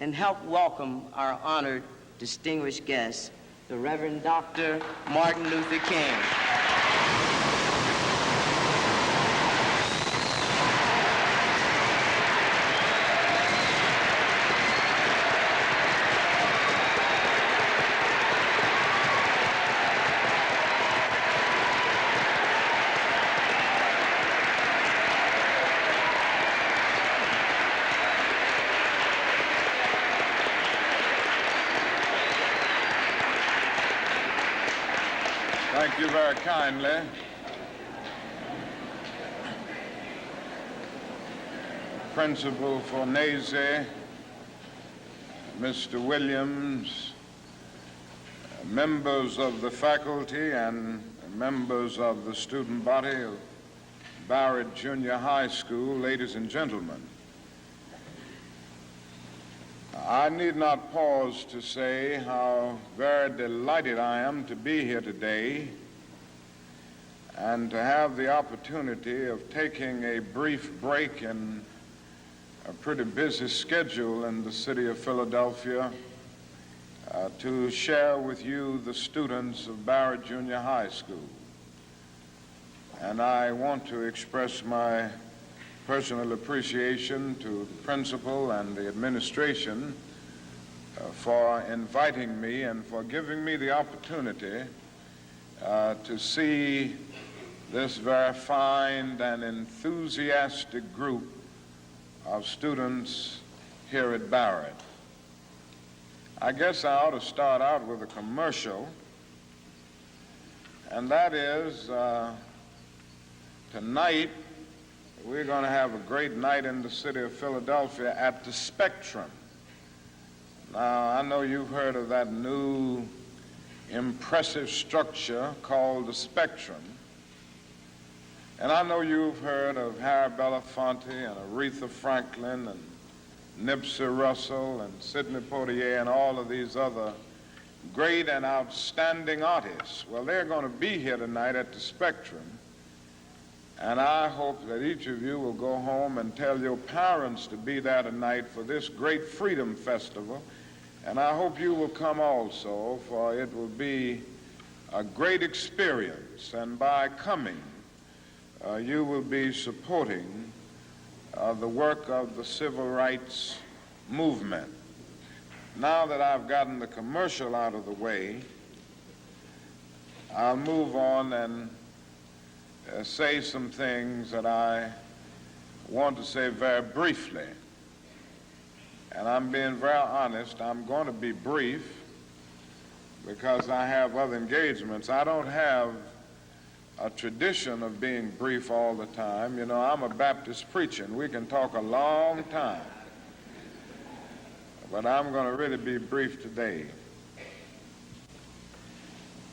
and help welcome our honored, distinguished guest, the Reverend Dr. Martin Luther King. Thank you very kindly. Principal Fornese, Mr. Williams, members of the faculty and members of the student body of Barrett Junior High School, ladies and gentlemen. I need not pause to say how very delighted I am to be here today and to have the opportunity of taking a brief break in a pretty busy schedule in the city of Philadelphia to share with you the students of Barrett Junior High School. And I want to express my personal appreciation to the principal and the administration for inviting me and for giving me the opportunity to see this very fine and enthusiastic group of students here at Barrett. I guess I ought to start out with a commercial, and that is tonight we're going to have a great night in the city of Philadelphia at the Spectrum. Now, I know you've heard of that new impressive structure called the Spectrum. And I know you've heard of Harry Belafonte and Aretha Franklin and Nipsey Russell and Sidney Poitier and all of these other great and outstanding artists. Well, they're going to be here tonight at the Spectrum. And I hope that each of you will go home and tell your parents to be there tonight for this great Freedom Festival. And I hope you will come also, for it will be a great experience. And by coming, you will be supporting the work of the civil rights movement. Now that I've gotten the commercial out of the way, I'll move on and say some things that I want to say very briefly. And I'm being very honest, I'm going to be brief because I have other engagements. I don't have a tradition of being brief all the time. You know, I'm a Baptist preacher, and we can talk a long time. But I'm going to really be brief today.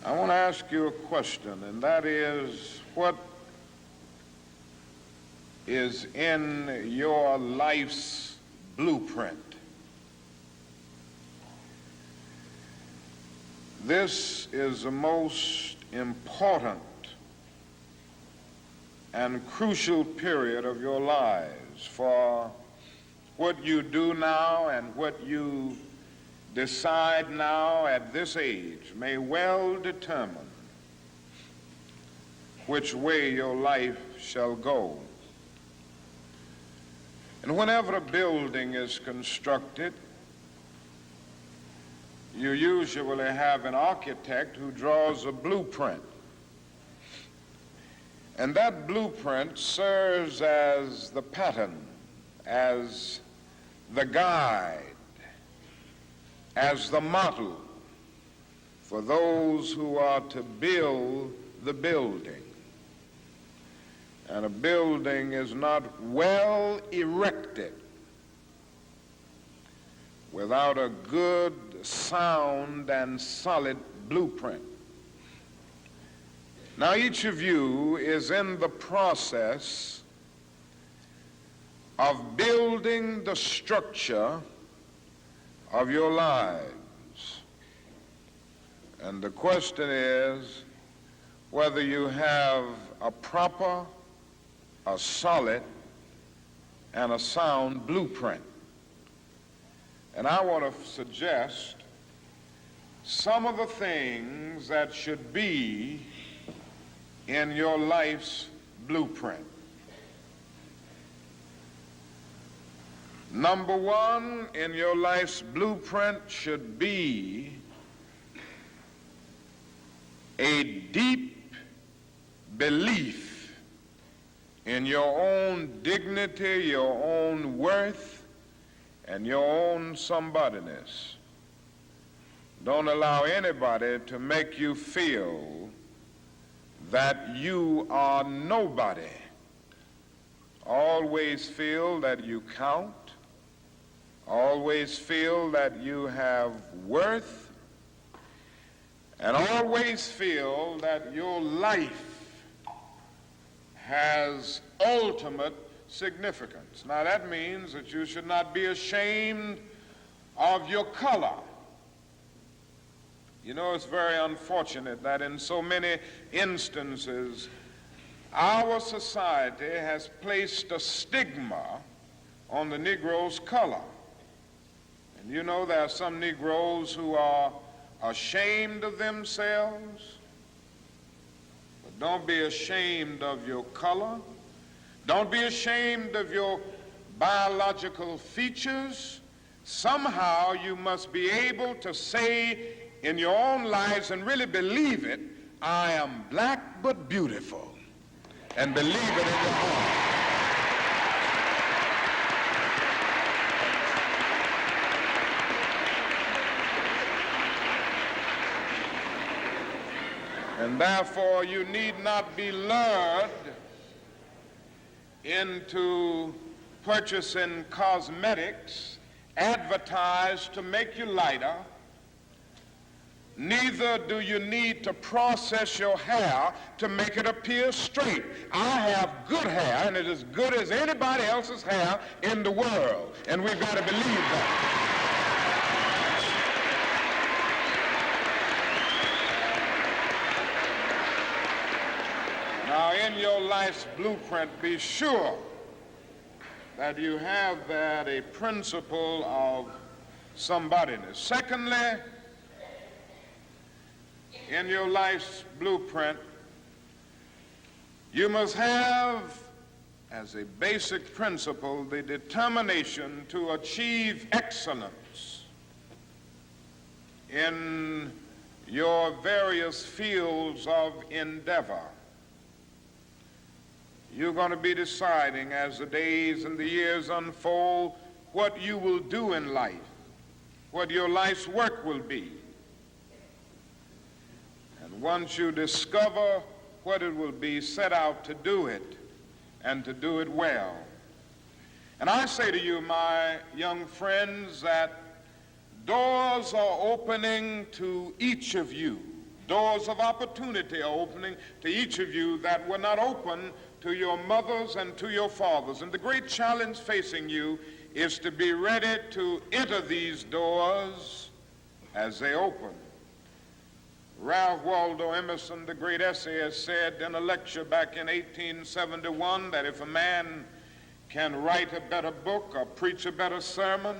I want to ask you a question, and that is, what is in your life's blueprint? This is the most important and crucial period of your lives, for what you do now and what you decide now at this age may well determine which way your life shall go. And whenever a building is constructed, you usually have an architect who draws a blueprint. And that blueprint serves as the pattern, as the guide, as the model for those who are to build the building. And a building is not well erected without a good, sound, and solid blueprint. Now, each of you is in the process of building the structure of your lives. And the question is whether you have a proper, a solid, and a sound blueprint. And I want to suggest some of the things that should be in your life's blueprint. Number one in your life's blueprint should be a deep belief in your own dignity, your own worth, and your own somebodyness. Don't allow anybody to make you feel that you are nobody. Always feel that you count. Always feel that you have worth. And always feel that your life has ultimate significance. Now that means that you should not be ashamed of your color. You know, it's very unfortunate that in so many instances our society has placed a stigma on the Negro's color. And you know, there are some Negroes who are ashamed of themselves. But don't be ashamed of your color. Don't be ashamed of your biological features. Somehow you must be able to say in your own lives and really believe it, I am black but beautiful. And believe it in your heart. And therefore you need not be lured into purchasing cosmetics advertised to make you lighter. Neither do you need to process your hair to make it appear straight. I have good hair, and it is as good as anybody else's hair in the world, and we've got to believe that. Now, in your life's blueprint, be sure that you have that a principle of somebodyness. Secondly, in your life's blueprint, you must have as a basic principle the determination to achieve excellence in your various fields of endeavor. You're going to be deciding as the days and the years unfold what you will do in life, what your life's work will be. And once you discover what it will be, set out to do it and to do it well. And I say to you, my young friends, that doors are opening to each of you. Doors of opportunity are opening to each of you that were not open to your mothers and to your fathers. And the great challenge facing you is to be ready to enter these doors as they open. Ralph Waldo Emerson, the great essayist, said in a lecture back in 1871 that if a man can write a better book or preach a better sermon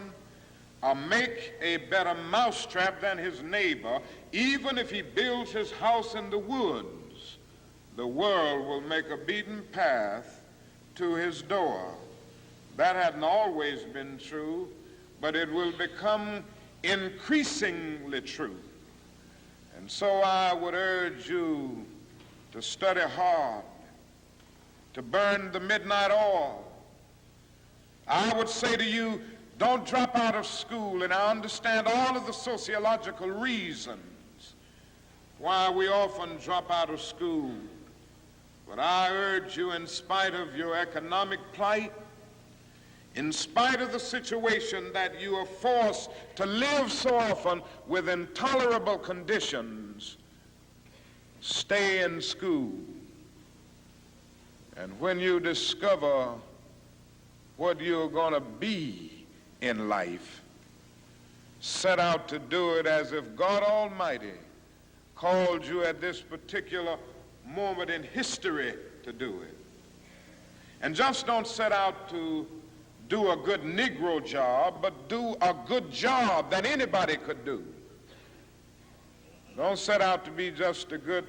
or make a better mousetrap than his neighbor, even if he builds his house in the woods, the world will make a beaten path to his door. That hadn't always been true, but it will become increasingly true. And so I would urge you to study hard, to burn the midnight oil. I would say to you, don't drop out of school, and I understand all of the sociological reasons why we often drop out of school. But I urge you, in spite of your economic plight, in spite of the situation that you are forced to live so often with intolerable conditions, stay in school. And when you discover what you're going to be in life, set out to do it as if God Almighty called you at this particular moment in history to do it. And just don't set out to do a good Negro job, but do a good job that anybody could do. Don't set out to be just a good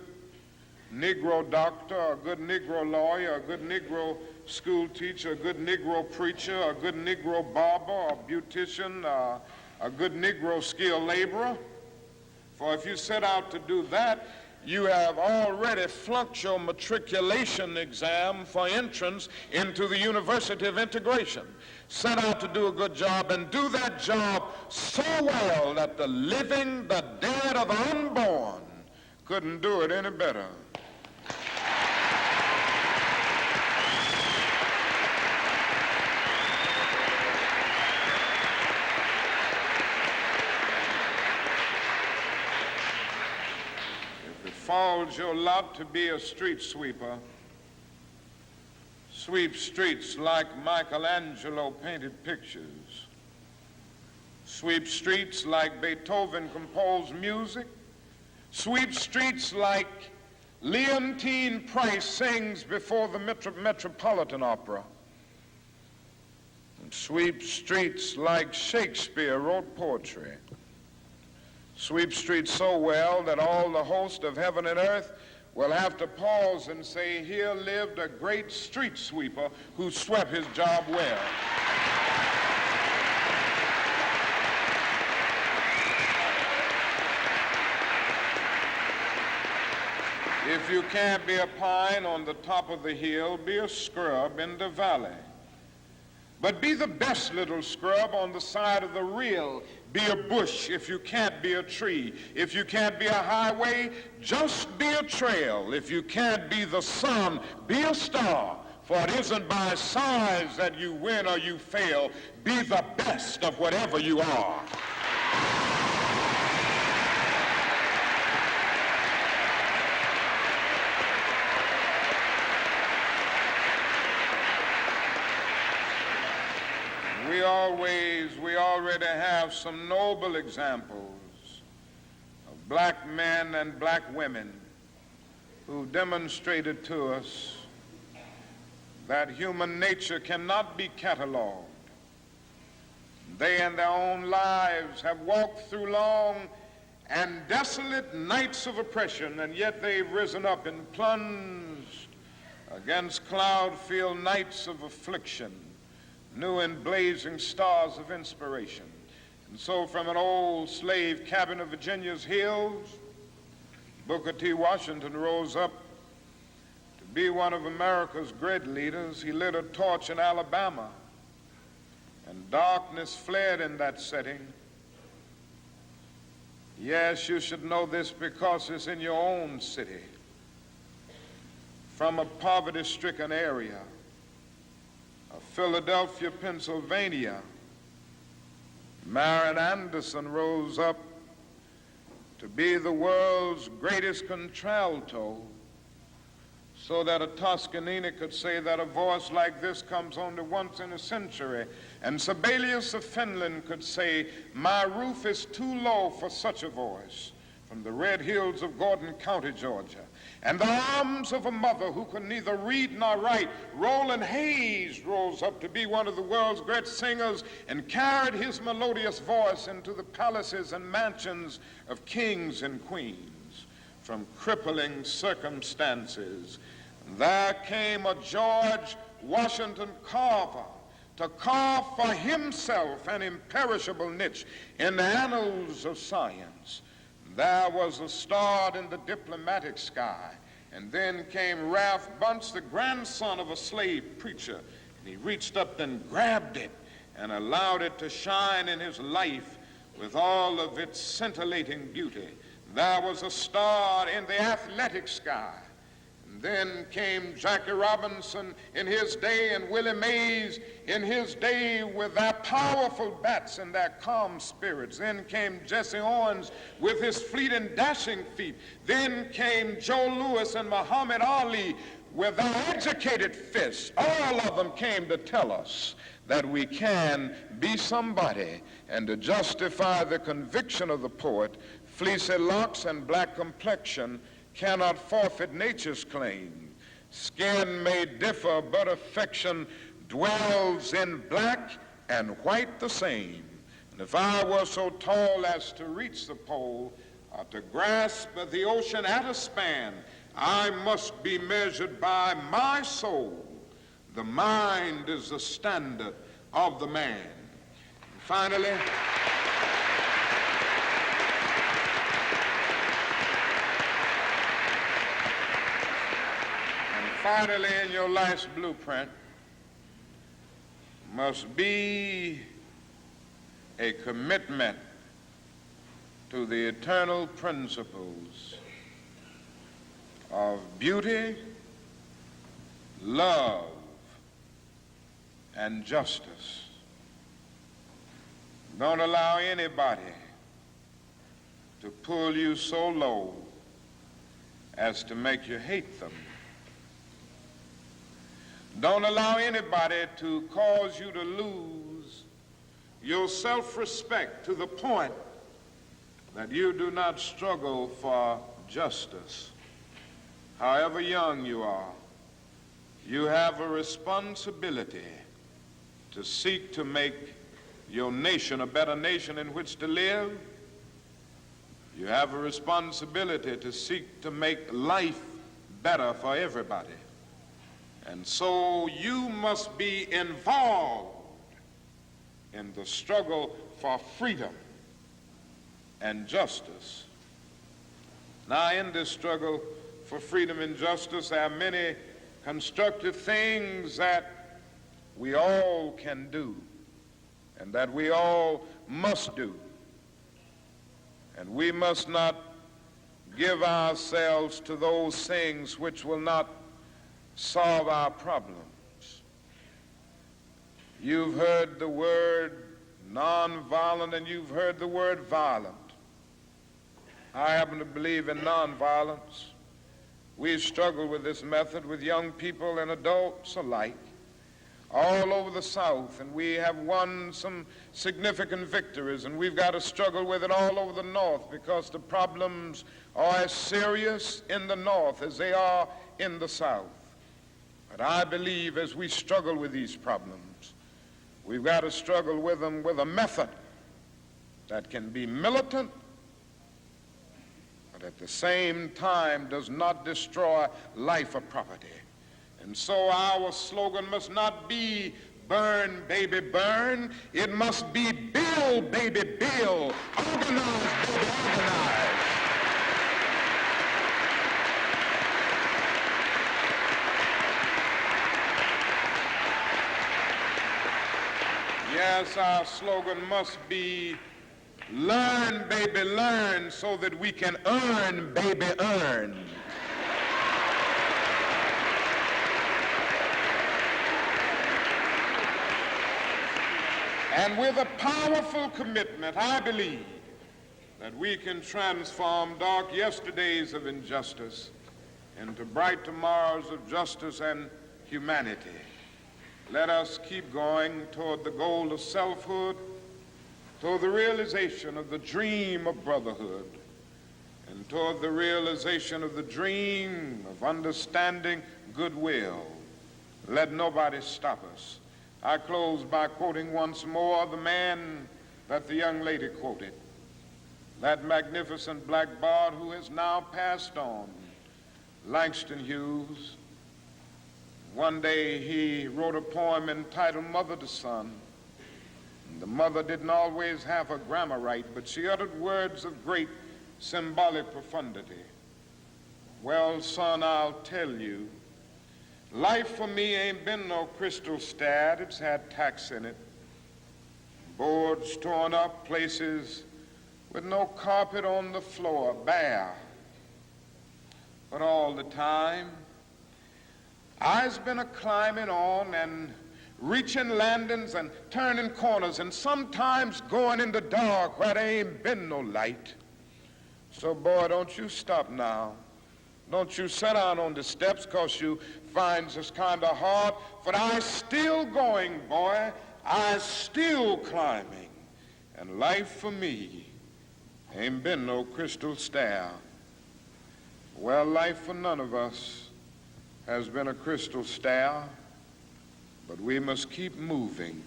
Negro doctor, a good Negro lawyer, a good Negro school teacher, a good Negro preacher, a good Negro barber, a beautician, a good Negro skilled laborer. For if you set out to do that, you have already flunked your matriculation exam for entrance into the University of Integration. Set out to do a good job and do that job so well that the living, the dead, or the unborn couldn't do it any better. Falls your lot to be a street sweeper. Sweep streets like Michelangelo painted pictures. Sweep streets like Beethoven composed music. Sweep streets like Leontine Price sings before the Metropolitan Opera. And sweep streets like Shakespeare wrote poetry. Sweep streets so well that all the host of heaven and earth will have to pause and say, here lived a great street sweeper who swept his job well. If you can't be a pine on the top of the hill, be a scrub in the valley. But be the best little scrub on the side of the rill. Be a bush if you can't be a tree. If you can't be a highway, just be a trail. If you can't be the sun, be a star. For it isn't by size that you win or you fail. Be the best of whatever you are. We already have some noble examples of black men and black women who demonstrated to us that human nature cannot be cataloged. They in their own lives have walked through long and desolate nights of oppression, and yet they've risen up and plunged against cloud-filled nights of affliction, new and blazing stars of inspiration. And so from an old slave cabin of Virginia's hills, Booker T. Washington rose up to be one of America's great leaders. He lit a torch in Alabama, and darkness fled in that setting. Yes, you should know this because it's in your own city. From a poverty-stricken area of Philadelphia, Pennsylvania, Marion Anderson rose up to be the world's greatest contralto, so that a Toscanini could say that a voice like this comes only once in a century. And Sibelius of Finland could say, my roof is too low for such a voice, from the red hills of Gordon County, Georgia. And the arms of a mother who could neither read nor write, Roland Hayes rose up to be one of the world's great singers and carried his melodious voice into the palaces and mansions of kings and queens. From crippling circumstances, there came a George Washington Carver to carve for himself an imperishable niche in the annals of science. There was a star in the diplomatic sky. And then came Ralph Bunce, the grandson of a slave preacher. And he reached up and grabbed it and allowed it to shine in his life with all of its scintillating beauty. There was a star in the athletic sky. And then came Jackie Robinson in his day and Willie Mays in his day with their powerful bats and their calm spirits. Then came Jesse Owens with his fleet and dashing feet. Then came Joe Louis and Muhammad Ali with their educated fists. All of them came to tell us that we can be somebody, and to justify the conviction of the poet, fleecy locks and black complexion cannot forfeit nature's claim. Skin may differ, but affection dwells in black and white the same. And if I were so tall as to reach the pole, or to grasp the ocean at a span, I must be measured by my soul. The mind is the standard of the man. And finally, in your life's blueprint must be a commitment to the eternal principles of beauty, love, and justice. Don't allow anybody to pull you so low as to make you hate them. Don't allow anybody to cause you to lose your self-respect to the point that you do not struggle for justice. However young you are, you have a responsibility to seek to make your nation a better nation in which to live. You have a responsibility to seek to make life better for everybody. And so you must be involved in the struggle for freedom and justice. Now, in this struggle for freedom and justice, there are many constructive things that we all can do and that we all must do. And we must not give ourselves to those things which will not solve our problems. You've heard the word nonviolent and you've heard the word violent. I happen to believe in nonviolence. We struggle with this method with young people and adults alike all over the South, and we have won some significant victories, and we've got to struggle with it all over the North because the problems are as serious in the North as they are in the South. But I believe as we struggle with these problems, we've got to struggle with them with a method that can be militant, but at the same time does not destroy life or property. And so our slogan must not be burn, baby, burn. It must be build, baby, build. Organize, baby, organize. Yes, our slogan must be learn, baby, learn, so that we can earn, baby, earn. And with a powerful commitment, I believe that we can transform dark yesterdays of injustice into bright tomorrows of justice and humanity. Let us keep going toward the goal of selfhood, toward the realization of the dream of brotherhood, and toward the realization of the dream of understanding goodwill. Let nobody stop us. I close by quoting once more the man that the young lady quoted, that magnificent black bard who has now passed on, Langston Hughes. One day he wrote a poem entitled Mother to Son. The mother didn't always have her grammar right, but she uttered words of great symbolic profundity. Well, son, I'll tell you, life for me ain't been no crystal stad. It's had tacks in it, boards torn up, places with no carpet on the floor, bare. But all the time, I's been a climbing on and reaching landings and turning corners and sometimes going in the dark where there ain't been no light. So, boy, don't you stop now. Don't you sit down on the steps 'cause you find this kind of hard. But I's still going, boy. I's still climbing. And life for me ain't been no crystal stair. Well, life for none of us has been a crystal stair. But we must keep moving.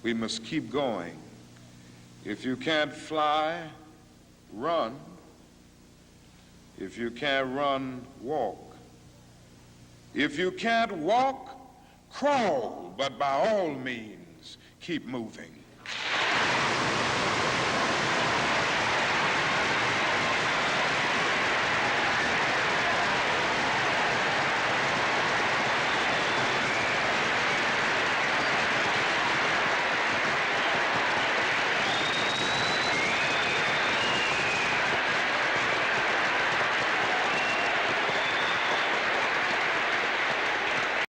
We must keep going. If you can't fly, run. If you can't run, walk. If you can't walk, crawl. But by all means, keep moving.